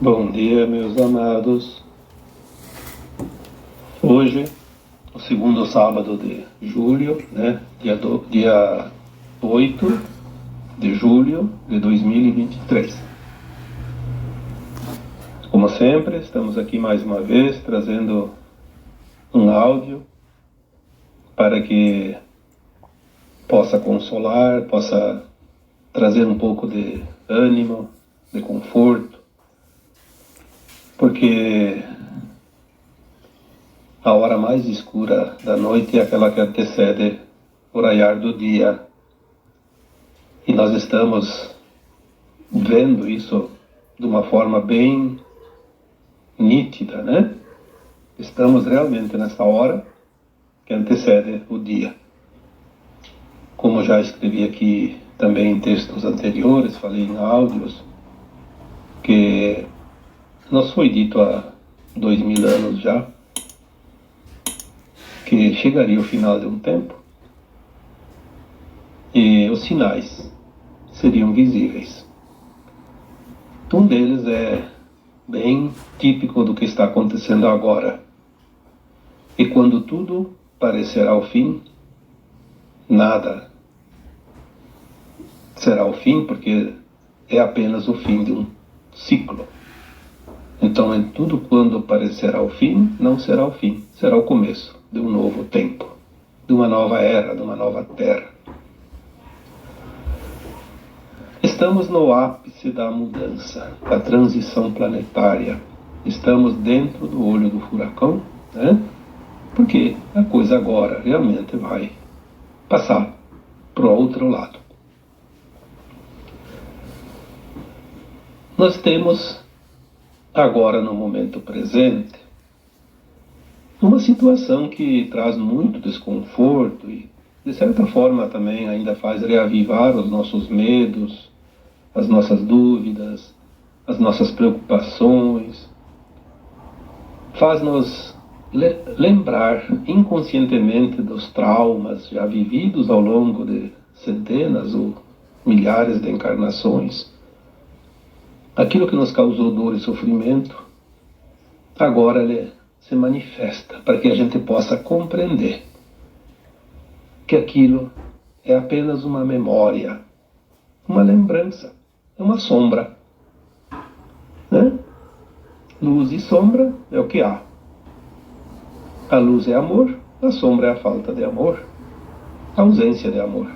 Bom dia, meus amados. Hoje, o segundo sábado de julho, né? Dia 8 de julho de 2023. Como sempre, estamos aqui mais uma vez trazendo um áudio para que possa consolar, possa trazer um pouco de ânimo, de conforto, porque a hora mais escura da noite é aquela que antecede o raiar do dia. E nós estamos vendo isso de uma forma bem nítida, né? Estamos realmente nessa hora que antecede o dia. Como já escrevi aqui também em textos anteriores, falei em áudios, que nos foi dito há 2000 anos já, que chegaria o final de um tempo e os sinais seriam visíveis. Um deles é bem típico do que está acontecendo agora. E quando tudo parecerá o fim, nada será o fim, porque é apenas o fim de um ciclo. Então, em tudo quando parecerá o fim, não será o fim, será o começo de um novo tempo, de uma nova era, de uma nova terra. Estamos no ápice da mudança, da transição planetária. Estamos dentro do olho do furacão, né? Porque a coisa agora realmente vai passar para o outro lado. Nós temos agora, no momento presente, uma situação que traz muito desconforto e, de certa forma, também ainda faz reavivar os nossos medos, as nossas dúvidas, as nossas preocupações, faz-nos lembrar inconscientemente dos traumas já vividos ao longo de centenas ou milhares de encarnações. Aquilo que nos causou dor e sofrimento, agora ele se manifesta para que a gente possa compreender que aquilo é apenas uma memória, uma lembrança, é uma sombra, né? Luz e sombra é o que há. A luz é amor, a sombra é a falta de amor, a ausência de amor.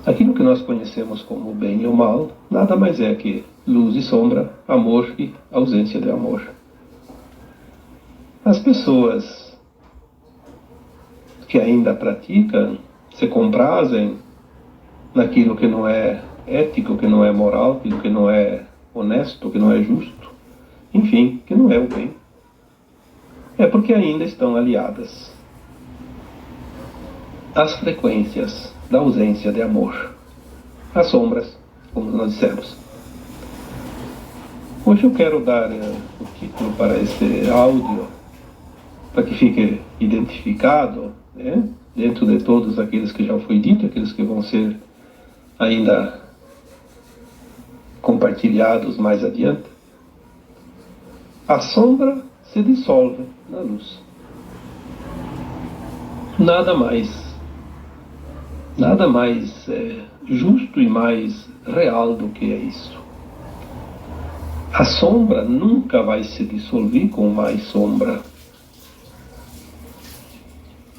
Aquilo que nós conhecemos como o bem e o mal, nada mais é que luz e sombra, amor e ausência de amor. As pessoas que ainda praticam se comprazem naquilo que não é ético, que não é moral, aquilo que não é honesto, que não é justo, enfim, que não é o bem. É porque ainda estão aliadas às frequências da ausência de amor, às sombras, como nós dissemos. Hoje eu quero dar o título para esse áudio, para que fique identificado, né, dentro de todos aqueles que já foi dito, aqueles que vão ser ainda compartilhados mais adiante. A sombra se dissolve na luz. Nada mais justo e mais real do que é isso. A sombra nunca vai se dissolver com mais sombra.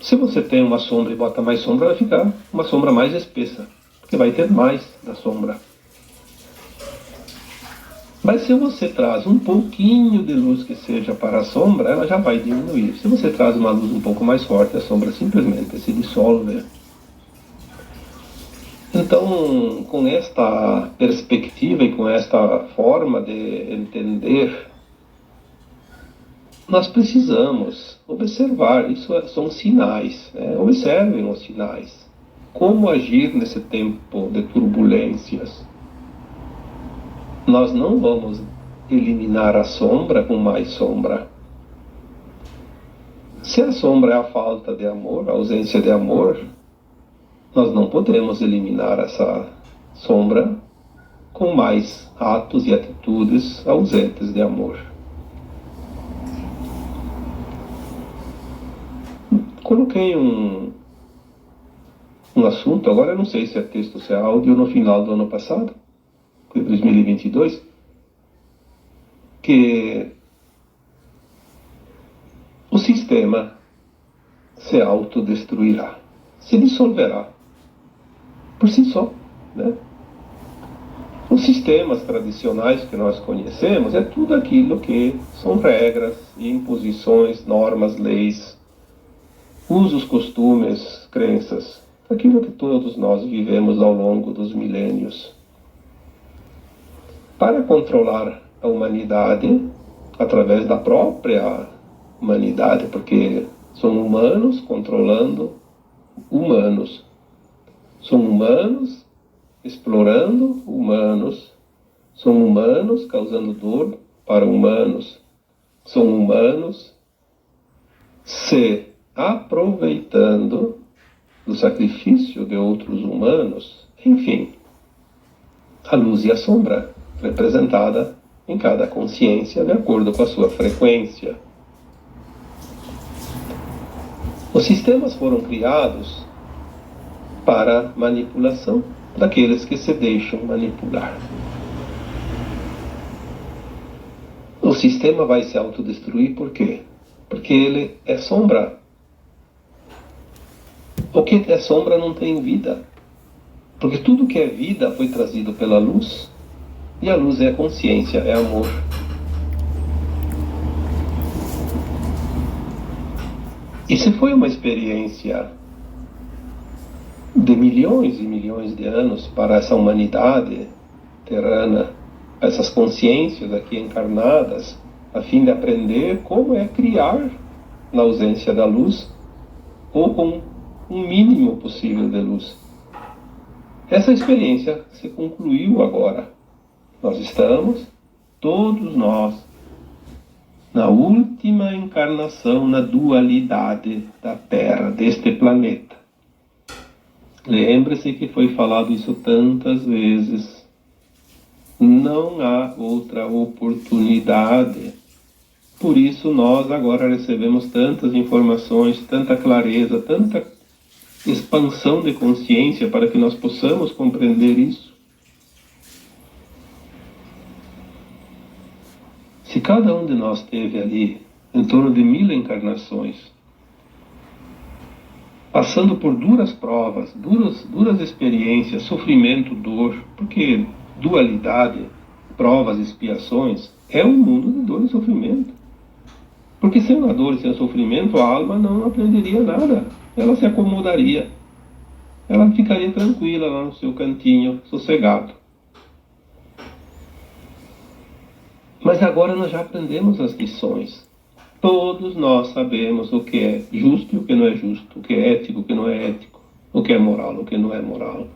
Se você tem uma sombra e bota mais sombra, vai ficar uma sombra mais espessa, porque vai ter mais da sombra. Mas se você traz um pouquinho de luz que seja para a sombra, ela já vai diminuir. Se você traz uma luz um pouco mais forte, a sombra simplesmente se dissolve. Então, com esta perspectiva e com esta forma de entender, nós precisamos observar, isso são sinais, né? Observem os sinais. Como agir nesse tempo de turbulências? Nós não vamos eliminar a sombra com mais sombra. Se a sombra é a falta de amor, a ausência de amor, nós não podemos eliminar essa sombra com mais atos e atitudes ausentes de amor. Coloquei um assunto, agora eu não sei se é texto ou se é áudio, no final do ano passado, de 2022, que o sistema se autodestruirá, se dissolverá por si só, né? Os sistemas tradicionais que nós conhecemos é tudo aquilo que são regras, imposições, normas, leis, usos, costumes, crenças, aquilo que todos nós vivemos ao longo dos milênios. Para controlar a humanidade, através da própria humanidade, porque são humanos controlando humanos. São humanos explorando humanos. São humanos causando dor para humanos. São humanos se aproveitando do sacrifício de outros humanos. Enfim, a luz e a sombra representada em cada consciência de acordo com a sua frequência. Os sistemas foram criados para manipulação daqueles que se deixam manipular. O sistema vai se autodestruir por quê? Porque ele é sombra. O que é sombra não tem vida. Porque tudo que é vida foi trazido pela luz. E a luz é a consciência, é amor. E se foi uma experiência de milhões e milhões de anos para essa humanidade terrana, essas consciências aqui encarnadas, a fim de aprender como é criar na ausência da luz, ou com um mínimo possível de luz. Essa experiência se concluiu agora. Nós estamos, todos nós, na última encarnação na dualidade da Terra, deste planeta. Lembre-se que foi falado isso tantas vezes. Não há outra oportunidade. Por isso nós agora recebemos tantas informações, tanta clareza, tanta expansão de consciência para que nós possamos compreender isso. Se cada um de nós teve ali em torno de 1000 encarnações, passando por duras provas, duras experiências, sofrimento, dor, porque dualidade, provas, expiações, é um mundo de dor e sofrimento. Porque sem a dor e sem o sofrimento, a alma não aprenderia nada. Ela se acomodaria. Ela ficaria tranquila lá no seu cantinho, sossegado. Mas agora nós já aprendemos as lições. Todos nós sabemos o que é justo e o que não é justo, o que é ético e o que não é ético, o que é moral e o que não é moral.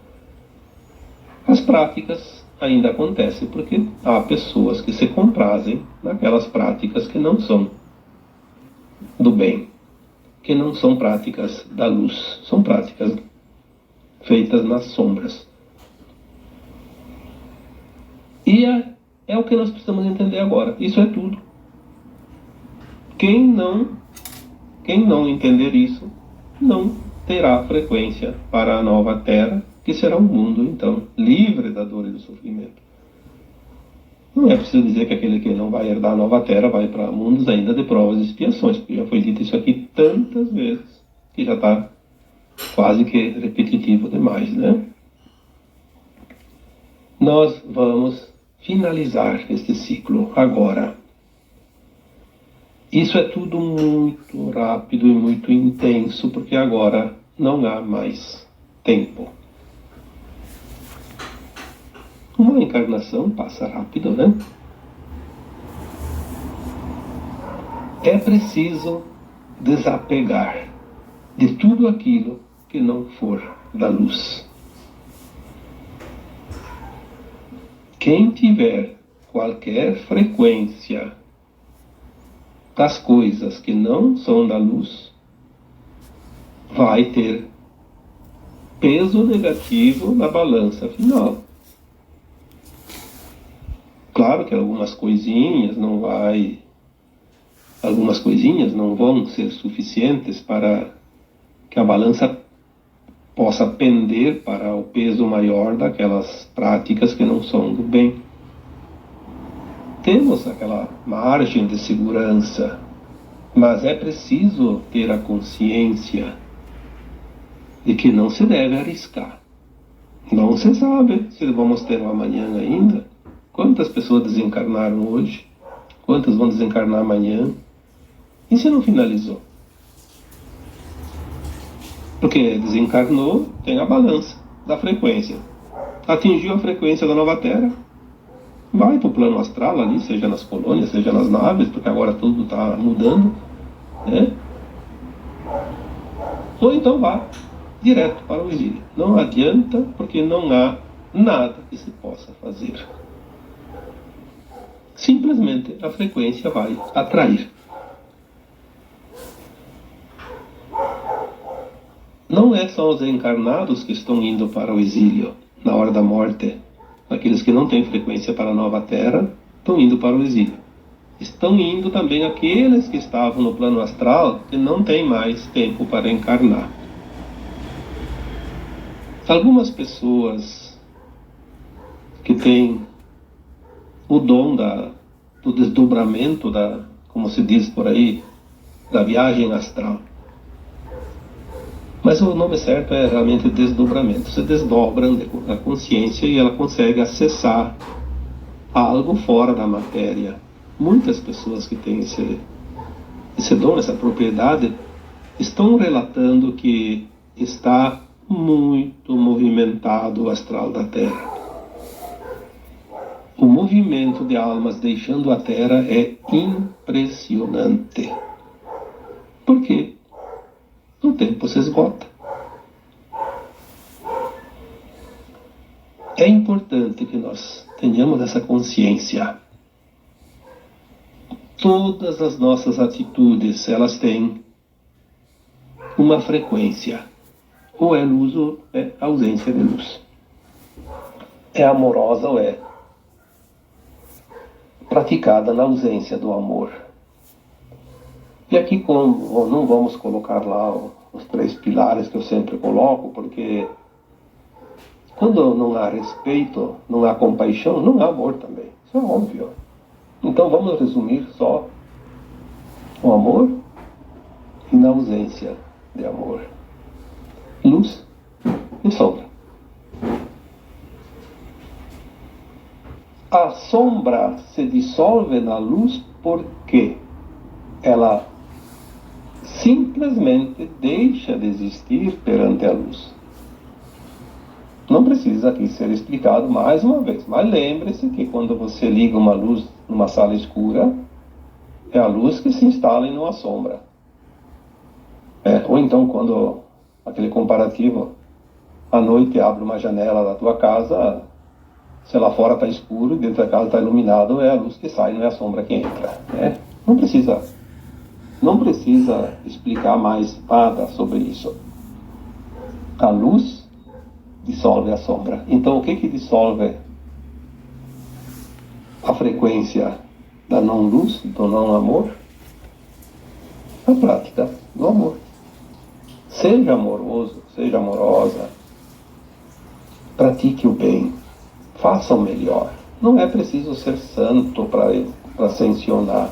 As práticas ainda acontecem porque há pessoas que se comprazem naquelas práticas que não são do bem, que não são práticas da luz, são práticas feitas nas sombras. E é o que nós precisamos entender agora. Isso é tudo. Quem não entender isso, não terá frequência para a nova Terra, que será um mundo, então, livre da dor e do sofrimento. Não é preciso dizer que aquele que não vai herdar a nova Terra vai para mundos ainda de provas e expiações, porque já foi dito isso aqui tantas vezes, que já está quase que repetitivo demais, né? Nós vamos finalizar este ciclo agora. Isso é tudo muito rápido e muito intenso, porque agora não há mais tempo. Uma encarnação passa rápido, né? É preciso desapegar de tudo aquilo que não for da luz. Quem tiver qualquer frequência das coisas que não são da luz, vai ter peso negativo na balança final. Claro que algumas coisinhas não vão ser suficientes para que a balança possa pender para o peso maior daquelas práticas que não são do bem. Temos aquela margem de segurança, mas é preciso ter a consciência de que não se deve arriscar. Não se sabe se vamos ter um amanhã ainda. Quantas pessoas desencarnaram hoje? Quantas vão desencarnar amanhã? E se não finalizou? Porque desencarnou, tem a balança da frequência. Atingiu a frequência da nova Terra, vai para o plano astral ali, seja nas colônias, seja nas naves, porque agora tudo está mudando, né? Ou então vá direto para o exílio. Não adianta, porque não há nada que se possa fazer. Simplesmente a frequência vai atrair. Não é só os encarnados que estão indo para o exílio na hora da morte. Aqueles que não têm frequência para a nova Terra estão indo para o exílio. Estão indo também aqueles que estavam no plano astral que não têm mais tempo para encarnar. Algumas pessoas que têm o dom do desdobramento, como se diz por aí, da viagem astral. Mas o nome certo é realmente desdobramento. Se desdobra a consciência e ela consegue acessar algo fora da matéria. Muitas pessoas que têm esse dom, essa propriedade, estão relatando que está muito movimentado o astral da Terra. O movimento de almas deixando a Terra é impressionante. Por quê? O tempo se esgota. É importante que nós tenhamos essa consciência. Todas as nossas atitudes, elas têm uma frequência. Ou é luz ou é ausência de luz. É amorosa ou é praticada na ausência do amor. E aqui não vamos colocar lá os 3 pilares que eu sempre coloco, porque quando não há respeito, não há compaixão, não há amor também. Isso é óbvio. Então vamos resumir só o amor e na ausência de amor. Luz e sombra. A sombra se dissolve na luz porque ela simplesmente deixa de existir perante a luz. Não precisa aqui ser explicado mais uma vez, mas lembre-se que quando você liga uma luz numa sala escura, é a luz que se instala em uma sombra. Ou então quando, aquele comparativo, à noite abre uma janela da tua casa, se lá fora está escuro e dentro da casa está iluminado, é a luz que sai, não é a sombra que entra. Não precisa explicar mais nada sobre isso. A luz dissolve a sombra. Então o que dissolve a frequência da não-luz, do não-amor? A prática do amor. Seja amoroso, seja amorosa. Pratique o bem. Faça o melhor. Não é preciso ser santo para ascensionar.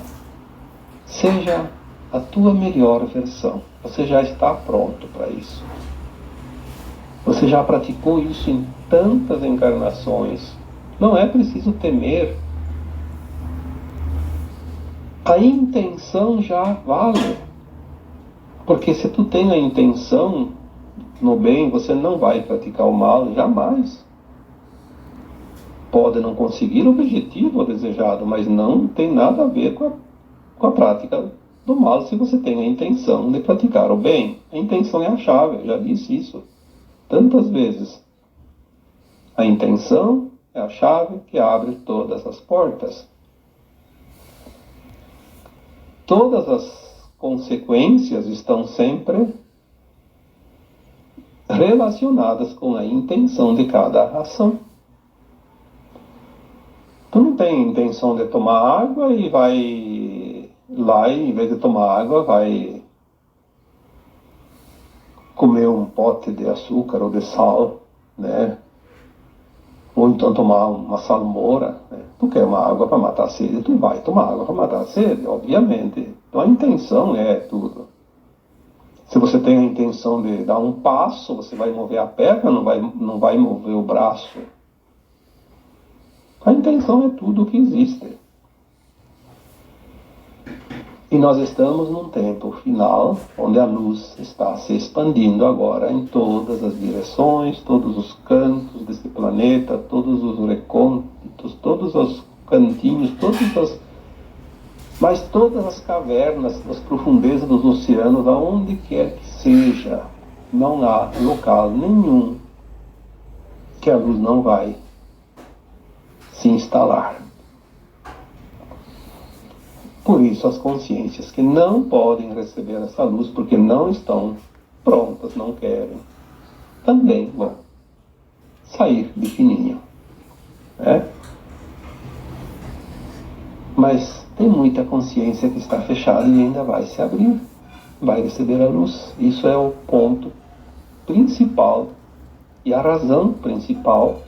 Seja a tua melhor versão. Você já está pronto para isso. Você já praticou isso em tantas encarnações. Não é preciso temer. A intenção já vale. Porque se tu tem a intenção no bem, você não vai praticar o mal jamais. Pode não conseguir o objetivo desejado, mas não tem nada a ver com a prática do mal se você tem a intenção de praticar o bem. A intenção é a chave, eu já disse isso tantas vezes. A intenção é a chave que abre todas as portas. Todas as consequências estão sempre relacionadas com a intenção de cada ação. Tu não tem intenção de tomar água e vai lá e, em vez de tomar água, vai comer um pote de açúcar ou de sal, né? Ou então tomar uma salmoura, né? Tu quer uma água para matar a sede, tu vai tomar água para matar a sede, obviamente. Então a intenção é tudo. Se você tem a intenção de dar um passo, você vai mover a perna, não vai mover o braço. A intenção é tudo o que existe. E nós estamos num tempo final, onde a luz está se expandindo agora em todas as direções, todos os cantos desse planeta, todos os recônditos, todos os cantinhos, mas todas as cavernas, as profundezas dos oceanos, aonde quer que seja, não há local nenhum que a luz não vai se instalar. Por isso, as consciências que não podem receber essa luz, porque não estão prontas, não querem, também vão sair de fininho. Né? Mas tem muita consciência que está fechada e ainda vai se abrir, vai receber a luz. Isso é o ponto principal e a razão principal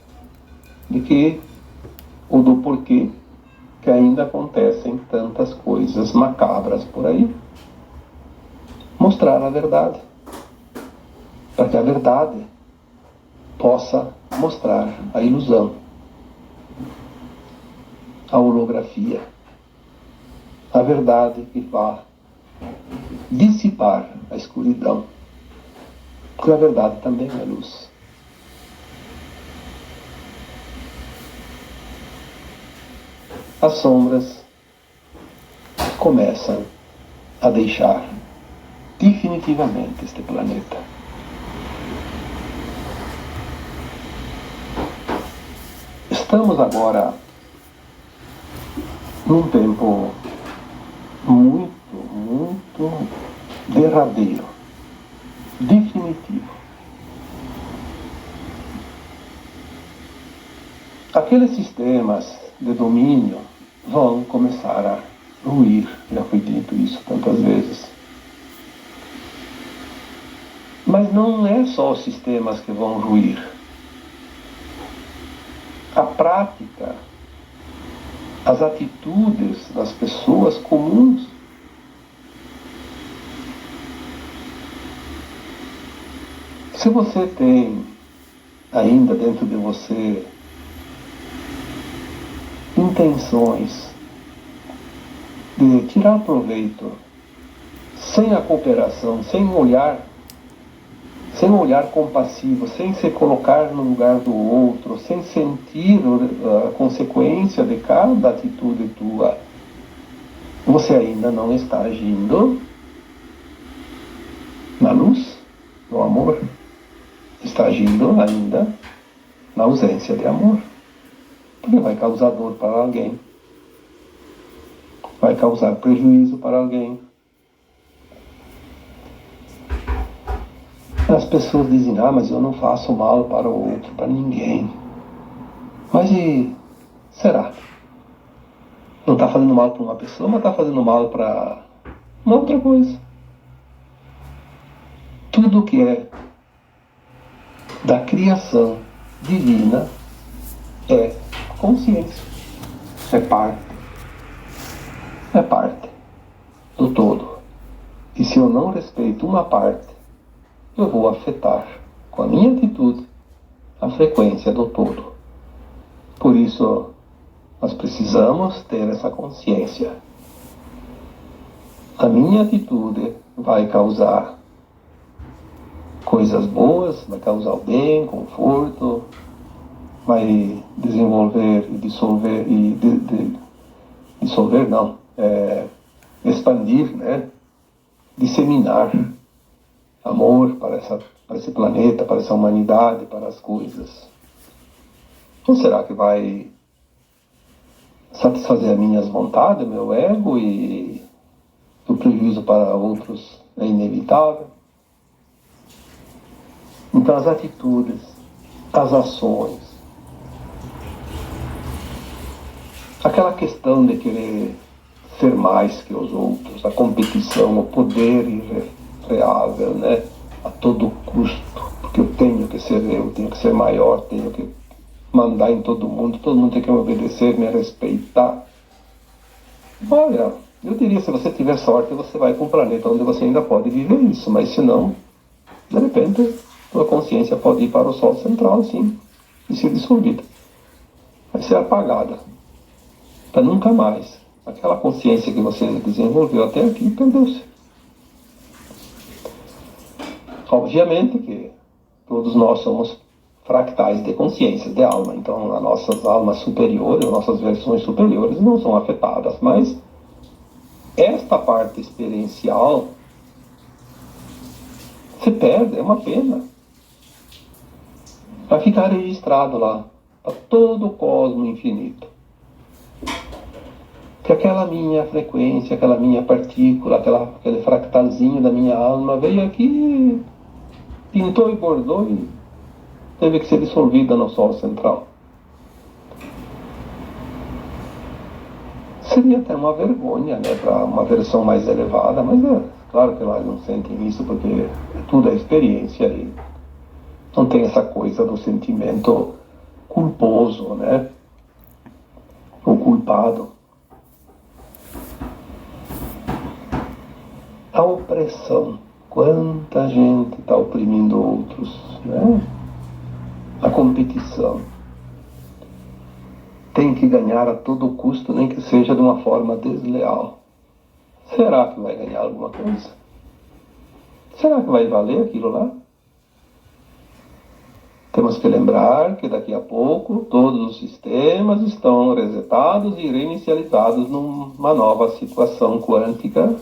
de que, ou do porquê, que ainda acontecem tantas coisas macabras por aí. Mostrar a verdade, para que a verdade possa mostrar a ilusão, a holografia, a verdade que vá dissipar a escuridão, porque a verdade também é luz. As sombras começam a deixar definitivamente este planeta. Estamos agora num tempo muito derradeiro, definitivo. Aqueles sistemas de domínio vão começar a ruir, já foi dito isso tantas vezes. Mas não é só os sistemas que vão ruir. A prática, as atitudes das pessoas comuns se você tem ainda dentro de você intenções de tirar proveito sem a cooperação, sem um olhar compassivo, sem se colocar no lugar do outro, sem sentir a consequência de cada atitude tua, você ainda não está agindo na luz, no amor. Está agindo ainda na ausência de amor. Porque vai causar dor para alguém, vai causar prejuízo para alguém. As pessoas dizem, mas eu não faço mal para o outro, para ninguém. Mas e será? Não está fazendo mal para uma pessoa, mas está fazendo mal para uma outra coisa. Tudo que é da criação divina é consciência. É parte do todo. E se eu não respeito uma parte, eu vou afetar com a minha atitude a frequência do todo. Por isso, nós precisamos ter essa consciência. A minha atitude vai causar coisas boas, vai causar bem, conforto, vai desenvolver e dissolver, dissolver não, expandir, né? Disseminar amor para esse planeta, para essa humanidade, para as coisas. Ou será que vai satisfazer as minhas vontades, meu ego, e o prejuízo para outros é inevitável? Então as atitudes, as ações, Aquela questão de querer ser mais que os outros, a competição, o poder irreável, né? A todo custo, porque eu tenho que ser eu, tenho que ser maior, tenho que mandar em todo mundo tem que me obedecer, me respeitar. Olha, eu diria, se você tiver sorte, você vai para um planeta onde você ainda pode viver isso, mas se não, de repente, sua consciência pode ir para o Sol central, assim, e ser dissolvida. Vai ser apagada, para nunca mais. Aquela consciência que você desenvolveu até aqui, perdeu-se. Obviamente que todos nós somos fractais de consciências, de alma. Então, as nossas almas superiores, as nossas versões superiores não são afetadas, mas esta parte experiencial se perde, é uma pena. Vai ficar registrado lá, para todo o cosmo infinito. Que aquela minha frequência, aquela minha partícula, aquele fractalzinho da minha alma veio aqui, pintou e bordou e teve que ser dissolvida no Sol central. Seria até uma vergonha, né, para uma versão mais elevada, mas é claro que elas não sentem isso porque tudo é experiência e não tem essa coisa do sentimento culposo, né, ou culpado. A opressão, quanta gente está oprimindo outros, né? A competição. Tem que ganhar a todo custo, nem que seja de uma forma desleal. Será que vai ganhar alguma coisa? Será que vai valer aquilo lá? Temos que lembrar que daqui a pouco todos os sistemas estão resetados e reinicializados numa nova situação quântica,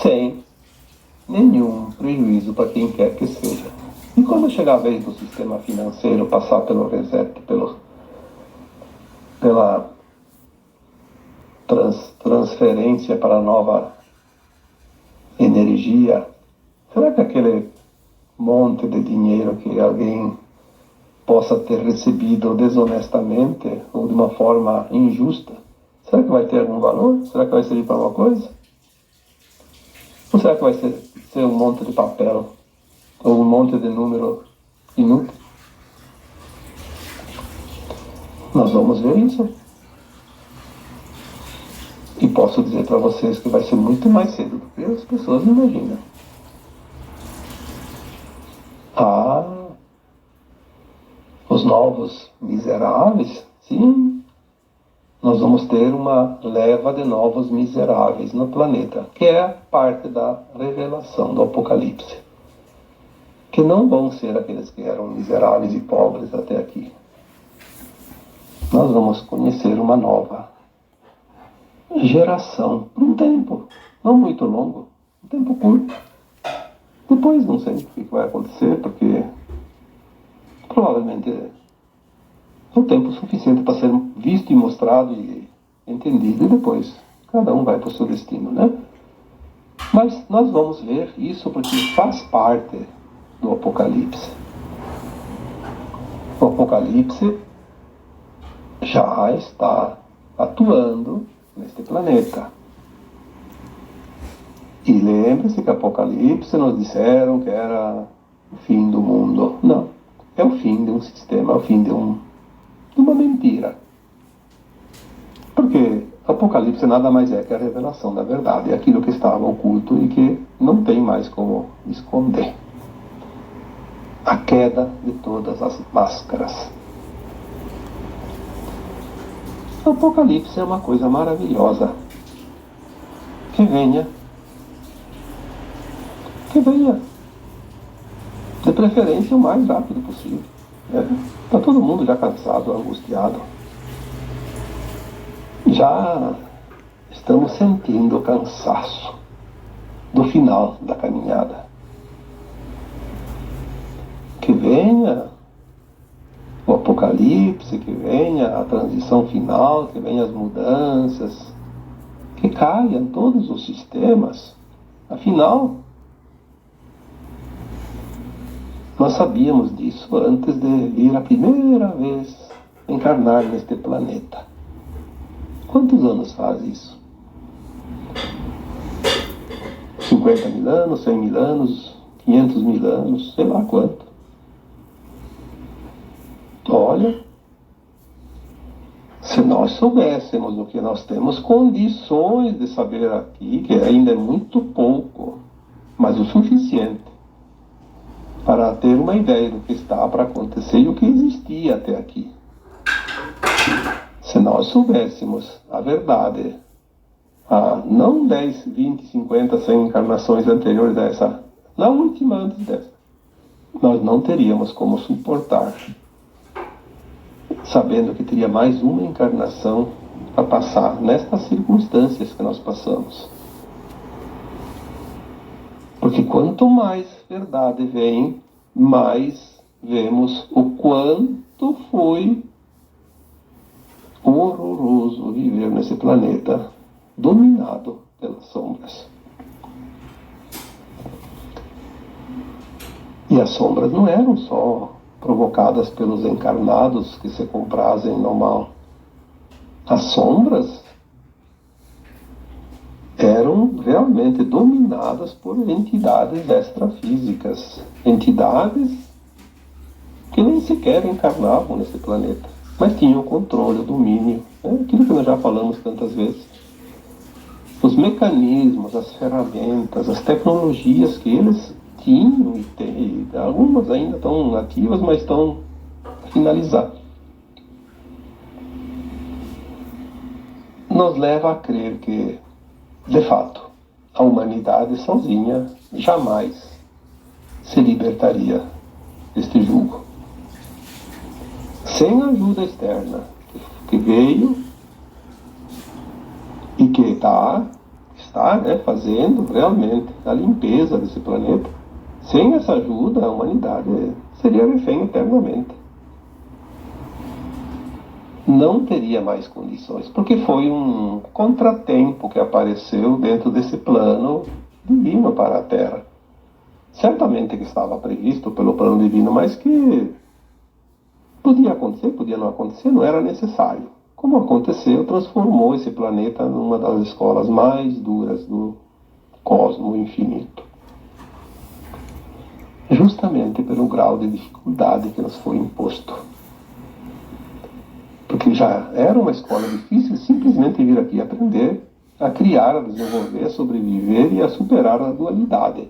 sem nenhum prejuízo para quem quer que seja. E quando chegar a vez do sistema financeiro passar pelo reset, pela transferência para a nova energia, será que aquele monte de dinheiro que alguém possa ter recebido desonestamente ou de uma forma injusta, será que vai ter algum valor? Será que vai servir para alguma coisa? Ou será que vai ser um monte de papel ou um monte de número inútil? Nós vamos ver isso. E posso dizer para vocês que vai ser muito mais cedo do que as pessoas imaginam. Os novos miseráveis, sim. Nós vamos ter uma leva de novos miseráveis no planeta, que é parte da revelação do Apocalipse. Que não vão ser aqueles que eram miseráveis e pobres até aqui. Nós vamos conhecer uma nova geração, por um tempo, não muito longo, um tempo curto. Depois não sei o que vai acontecer, porque provavelmente é um tempo suficiente para ser visto e mostrado e entendido, e depois cada um vai para o seu destino, né? Mas nós vamos ver isso porque faz parte do Apocalipse. O Apocalipse já está atuando neste planeta. E lembre-se que Apocalipse nos disseram que era o fim do mundo. Não, é o fim de um sistema, é o fim de uma mentira. Porque Apocalipse nada mais é que a revelação da verdade, é aquilo que estava oculto e que não tem mais como esconder. A queda de todas as máscaras. O Apocalipse é uma coisa maravilhosa. Que venha. Que venha. De preferência o mais rápido possível. Está todo mundo já cansado, angustiado. Já estamos sentindo o cansaço do final da caminhada. Que venha o Apocalipse, que venha a transição final, que venha as mudanças, que caiam todos os sistemas. Afinal, nós sabíamos disso antes de vir a primeira vez encarnar neste planeta. Quantos anos faz isso? 50 mil anos, 100 mil anos, 500 mil anos, sei lá quanto. Olha, se nós soubéssemos o que nós temos condições de saber aqui, que ainda é muito pouco, mas o suficiente para ter uma ideia do que está para acontecer e o que existia até aqui. Se nós soubéssemos a verdade, não 10, 20, 50, 100 encarnações anteriores a essa, na última antes dessa, nós não teríamos como suportar, sabendo que teria mais uma encarnação a passar nestas circunstâncias que nós passamos. Porque quanto mais verdade vem, mais vemos o quanto foi horroroso viver nesse planeta dominado pelas sombras. E as sombras não eram só provocadas pelos encarnados que se comprazem no mal. As sombras eram realmente dominadas por entidades extrafísicas, entidades que nem sequer encarnavam nesse planeta, mas tinham o controle, o domínio, aquilo que nós já falamos tantas vezes. Os mecanismos, as ferramentas, as tecnologias que eles tinham e têm, algumas ainda estão ativas, mas estão a finalizar, nos leva a crer que, de fato, a humanidade sozinha jamais se libertaria deste jugo. Sem ajuda externa, que veio e que está fazendo realmente a limpeza desse planeta. Sem essa ajuda, a humanidade seria refém eternamente. Não teria mais condições, porque foi um contratempo que apareceu dentro desse plano divino para a Terra. Certamente que estava previsto pelo plano divino, mas que podia acontecer, podia não acontecer, não era necessário. Como aconteceu, transformou esse planeta numa das escolas mais duras do cosmo infinito. Justamente pelo grau de dificuldade que nos foi imposto. Porque já era uma escola difícil simplesmente vir aqui aprender a criar, a desenvolver, a sobreviver e a superar a dualidade.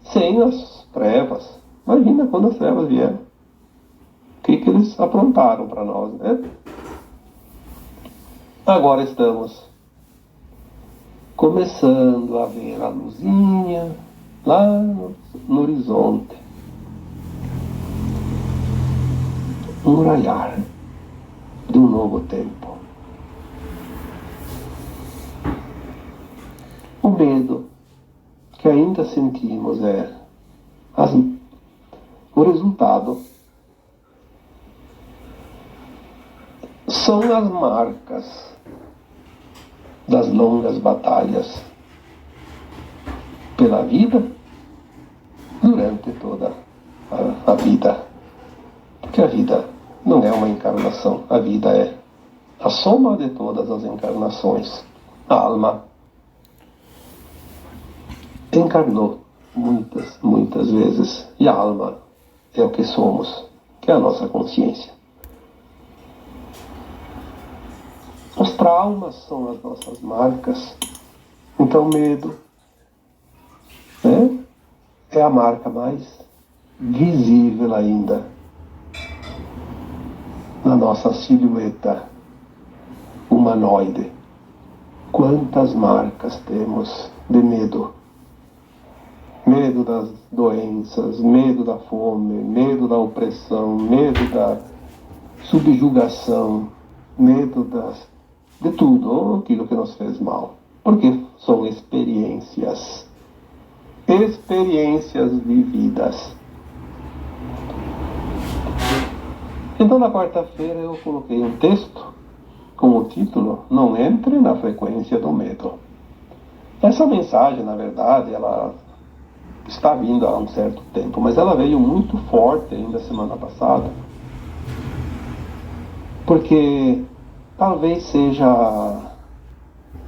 Sem as trevas. Imagina quando as trevas vieram. O que eles aprontaram para nós, né? Agora estamos começando a ver a luzinha lá no horizonte. Um raiar de um novo tempo. O medo que ainda sentimos o resultado são as marcas das longas batalhas pela vida durante toda a vida. Porque a vida não é uma encarnação, a vida é a soma de todas as encarnações. A alma encarnou muitas vezes, e a alma é o que somos, que é a nossa consciência. Os traumas são as nossas marcas. Então, medo, né, é a marca mais visível ainda na nossa silhueta humanoide. Quantas marcas temos de medo? Medo das doenças, medo da fome, medo da opressão, medo da subjugação, medo de tudo aquilo que nos fez mal. Porque são experiências vividas. Então, na quarta-feira, eu coloquei um texto com o título Não Entre na Frequência do Medo. Essa mensagem, na verdade, ela está vindo há um certo tempo, mas ela veio muito forte ainda semana passada, porque talvez seja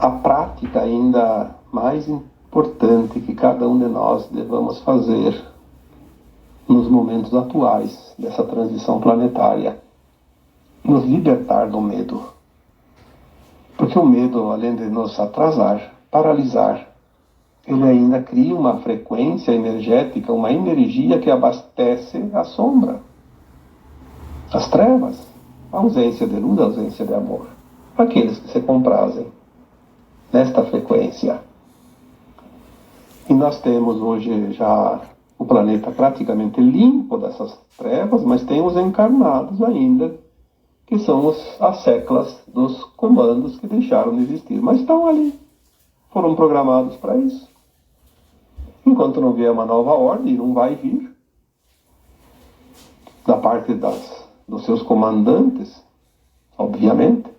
a prática ainda mais importante que cada um de nós devamos fazer nos momentos atuais dessa transição planetária, nos libertar do medo. Porque o medo, além de nos atrasar, paralisar, ele ainda cria uma frequência energética, uma energia que abastece a sombra, as trevas, a ausência de luz, a ausência de amor. Aqueles que se comprazem nesta frequência. E nós temos hoje já o planeta praticamente limpo dessas trevas, mas tem os encarnados ainda, que são as seclas dos comandos que deixaram de existir, mas estão ali, foram programados para isso. Enquanto não vier uma nova ordem, não vai vir, da parte dos seus comandantes, obviamente,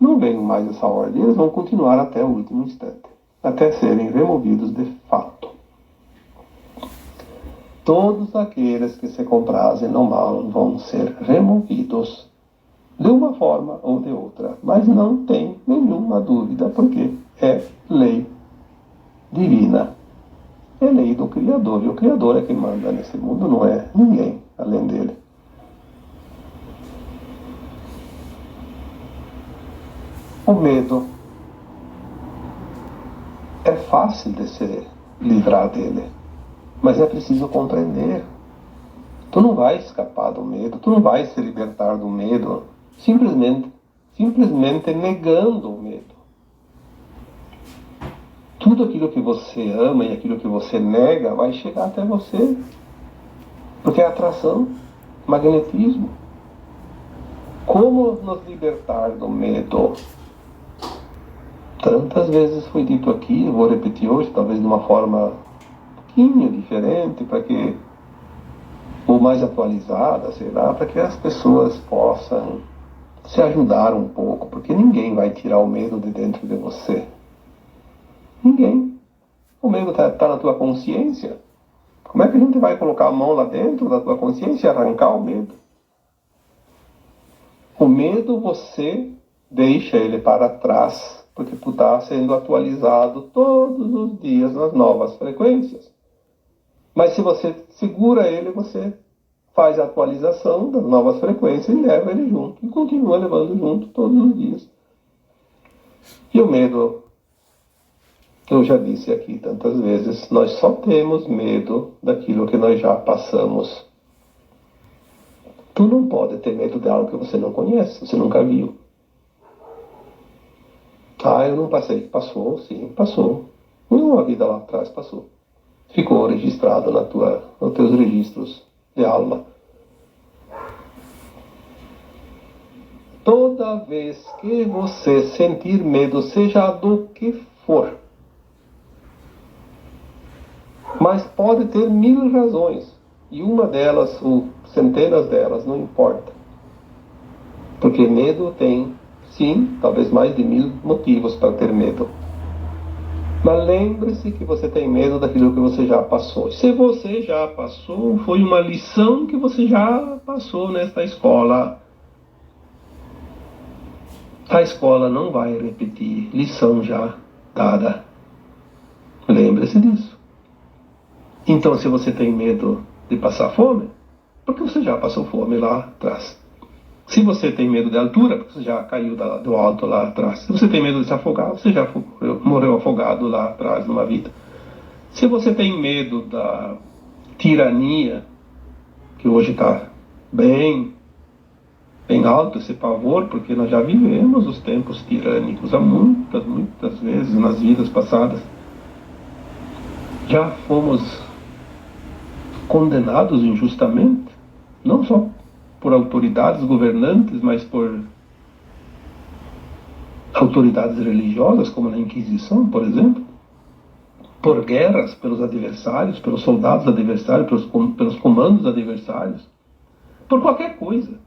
não vem mais essa ordem, eles vão continuar até o último instante, até serem removidos de fato. Todos aqueles que se comprazem no mal vão ser removidos de uma forma ou de outra, mas não tem nenhuma dúvida, porque é lei divina, é lei do Criador, e o Criador é quem manda nesse mundo, não é ninguém além dele. O medo é fácil de se livrar dele, mas é preciso compreender. Tu não vai escapar do medo, tu não vai se libertar do medo simplesmente negando o medo. Tudo aquilo que você ama e aquilo que você nega vai chegar até você, porque é atração, magnetismo. Como nos libertar do medo? Tantas vezes foi dito aqui, eu vou repetir hoje, talvez de uma forma um pouquinho diferente, para que, ou mais atualizada, sei lá, para que as pessoas possam se ajudar um pouco, porque ninguém vai tirar o medo de dentro de você. Ninguém. O medo está na tua consciência. Como é que a gente vai colocar a mão lá dentro da tua consciência e arrancar o medo? O medo você deixa ele para trás, porque tu está sendo atualizado todos os dias nas novas frequências. Mas se você segura ele, você faz a atualização das novas frequências e leva ele junto. E continua levando junto todos os dias. E o medo, eu já disse aqui tantas vezes, nós só temos medo daquilo que nós já passamos. Tu não pode ter medo de algo que você não conhece, você nunca viu. Ah, eu não passei. Passou, sim, passou. Uma vida lá atrás passou. Ficou registrado nos teus registros de alma. Toda vez que você sentir medo, seja do que for, mas pode ter 1000 razões, e uma delas, ou centenas delas, não importa. Porque medo tem, sim, talvez mais de 1000 motivos para ter medo. Mas lembre-se que você tem medo daquilo que você já passou. Se você já passou, foi uma lição que você já passou nesta escola. A escola não vai repetir lição já dada. Lembre-se disso. Então, se você tem medo de passar fome, porque você já passou fome lá atrás. Se você tem medo de altura, porque você já caiu do alto lá atrás. Se você tem medo de se afogar, você já morreu afogado lá atrás numa vida. Se você tem medo da tirania, que hoje está bem alto esse pavor, porque nós já vivemos os tempos tirânicos há muitas vezes nas vidas passadas. Já fomos condenados injustamente, não só por autoridades governantes, mas por autoridades religiosas, como na Inquisição, por exemplo, por guerras pelos adversários, pelos soldados adversários, pelos comandos adversários, por qualquer coisa.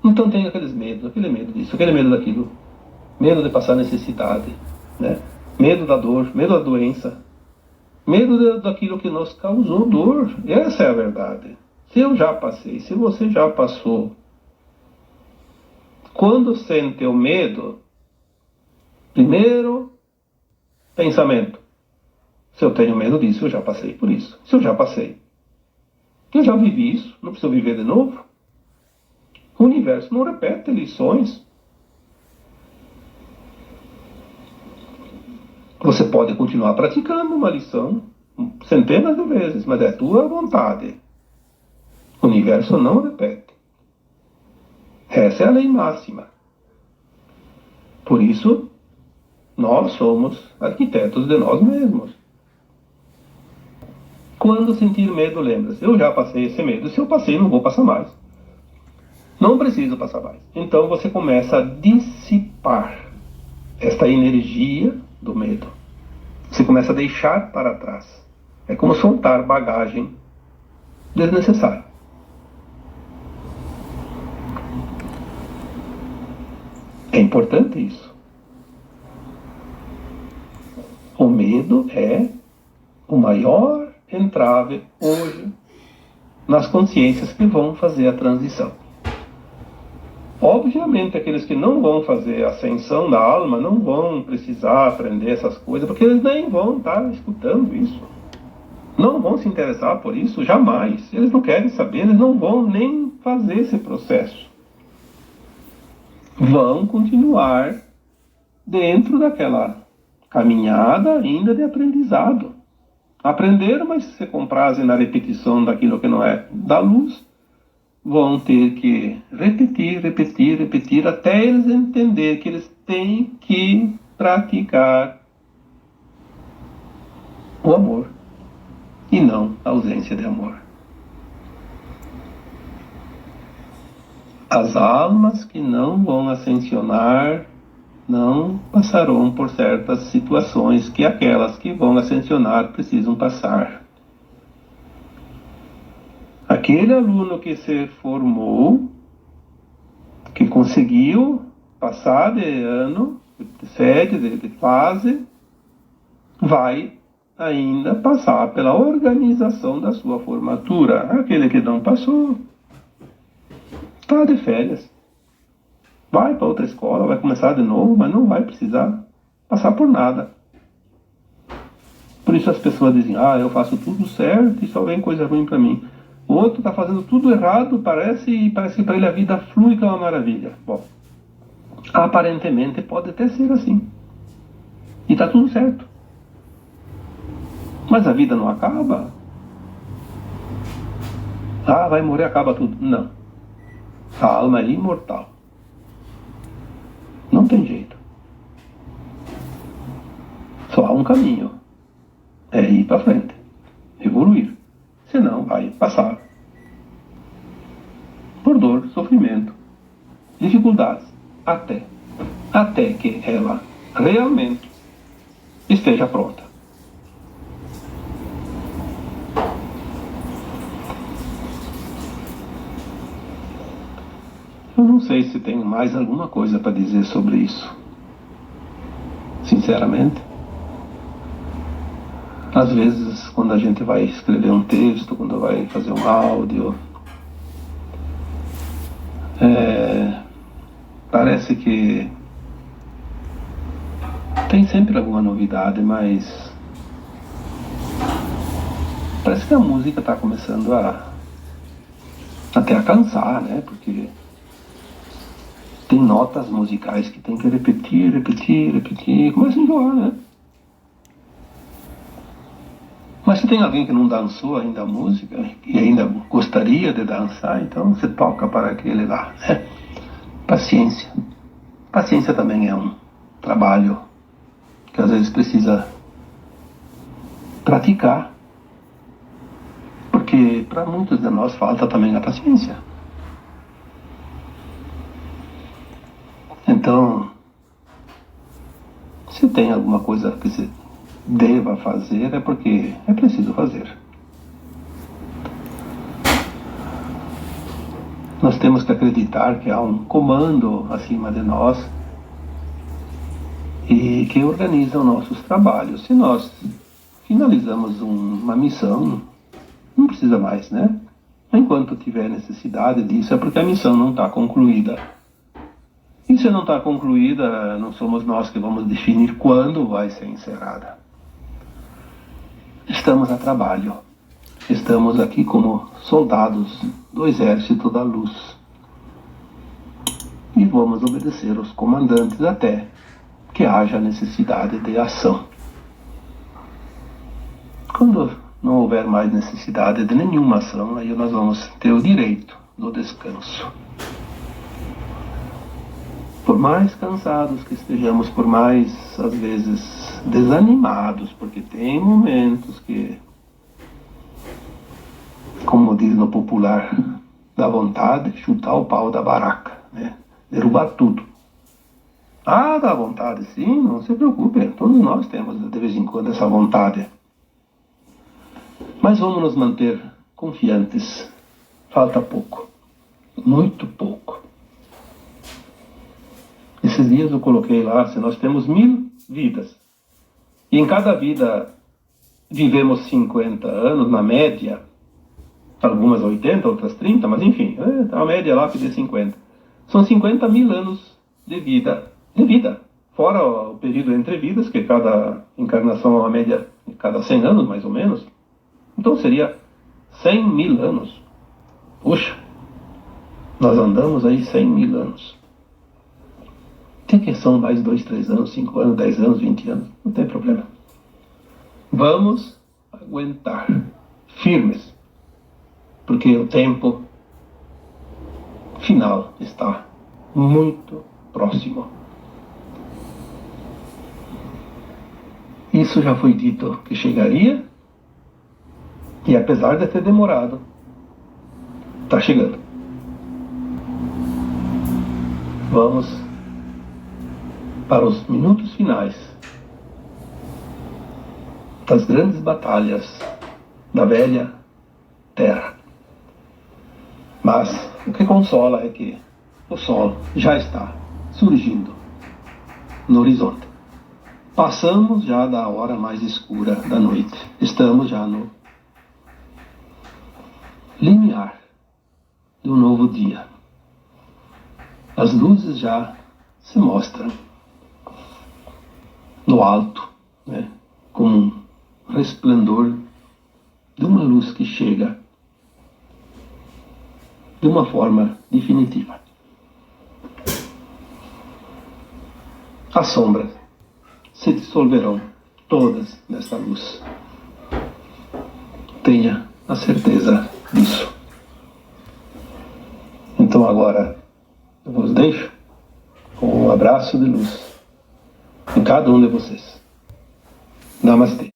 Então tem aquele medo disso, aquele medo daquilo, medo de passar necessidade, né? Medo da dor, medo da doença, medo daquilo que nos causou dor. Essa é a verdade. Se eu já passei, se você já passou, quando sente o medo, Primeiro, pensamento. Se eu tenho medo disso, eu já passei por isso. Se eu já passei, eu já vivi isso, não preciso viver de novo. O universo não repete lições. Você pode continuar praticando uma lição centenas de vezes, mas é a tua vontade. O universo não repete. Essa é a lei máxima. Por isso, nós somos arquitetos de nós mesmos. Quando sentir medo, lembra-se, eu já passei esse medo. Se eu passei, não vou passar mais. Não preciso passar mais. Então você começa a dissipar esta energia do medo. Você começa a deixar para trás. É como soltar bagagem desnecessária. É importante isso. O medo é o maior entrave hoje nas consciências que vão fazer a transição. Obviamente, aqueles que não vão fazer a ascensão da alma não vão precisar aprender essas coisas, porque eles nem vão estar escutando isso. Não vão se interessar por isso, jamais. Eles não querem saber, eles não vão nem fazer esse processo. Vão continuar dentro daquela caminhada ainda de aprendizado. Aprenderam, mas se comprazem na repetição daquilo que não é da luz, vão ter que repetir, até eles entenderem que eles têm que praticar o amor e não a ausência de amor. As almas que não vão ascensionar não passarão por certas situações que aquelas que vão ascensionar precisam passar. Aquele aluno que se formou, que conseguiu passar de ano, de sede, de fase, vai ainda passar pela organização da sua formatura. Aquele que não passou, está de férias. Vai para outra escola, vai começar de novo, mas não vai precisar passar por nada. Por isso as pessoas dizem, eu faço tudo certo e só vem coisa ruim para mim. O outro está fazendo tudo errado, parece que para ele a vida flui que é uma maravilha. Bom, aparentemente pode até ser assim. E está tudo certo. Mas a vida não acaba. Vai morrer, acaba tudo. Não. A alma é imortal. Não tem jeito. Só há um caminho. É ir para frente. Evoluir. Senão vai passar por dor, sofrimento, dificuldades, até que ela realmente esteja pronta. Eu não sei se tenho mais alguma coisa para dizer sobre isso. Sinceramente. Às vezes, quando a gente vai escrever um texto, quando vai fazer um áudio, parece que tem sempre alguma novidade, mas parece que a música está começando até a cansar, né? Porque tem notas musicais que tem que repetir, começa a enjoar, né? Mas se tem alguém que não dançou ainda a música e ainda gostaria de dançar, então você toca para aquele lá, né? Paciência. Paciência também é um trabalho que às vezes precisa praticar. Porque para muitos de nós falta também a paciência. Então, se tem alguma coisa que você deva fazer, é porque é preciso fazer. Nós temos que acreditar que há um comando acima de nós e que organiza os nossos trabalhos. Se nós finalizamos uma missão, não precisa mais, né? Enquanto tiver necessidade disso, é porque a missão não está concluída. E Se não está concluída, não somos nós que vamos definir quando vai ser encerrada. Estamos a trabalho. Estamos aqui como soldados do Exército da Luz. E vamos obedecer aos comandantes até que haja necessidade de ação. Quando não houver mais necessidade de nenhuma ação, aí nós vamos ter o direito do descanso. Por mais cansados que estejamos, por mais, às vezes, desanimados, porque tem momentos que, como diz no popular, dá vontade de chutar o pau da barraca, né? Derrubar tudo. Ah, dá vontade, sim, não se preocupe, todos nós temos de vez em quando essa vontade. Mas vamos nos manter confiantes. Falta pouco, muito pouco. Esses dias eu coloquei lá, se nós temos 1000 vidas, e em cada vida vivemos 50 anos, na média, algumas 80, outras 30, mas enfim, a média lá que dê 50. São 50.000 anos de vida, fora o período entre vidas, que cada encarnação é uma média de cada 100 anos, mais ou menos. Então seria 100.000 anos. Puxa, nós andamos aí 100.000 anos. Tem que são mais 2, 3 anos, 5 anos, 10 anos, 20 anos, não tem problema. Vamos aguentar, firmes, porque o tempo final está muito próximo. Isso já foi dito que chegaria, e apesar de ter demorado, está chegando. Vamos para os minutos finais das grandes batalhas da velha Terra. Mas o que consola é que o sol já está surgindo no horizonte. Passamos já da hora mais escura da noite. Estamos já no limiar de um novo dia. As luzes já se mostram no alto, né, como um resplendor de uma luz que chega de uma forma definitiva. As sombras se dissolverão todas nesta luz. Tenha a certeza disso. Então agora eu vos deixo com um abraço de luz em cada um de vocês. Namastê.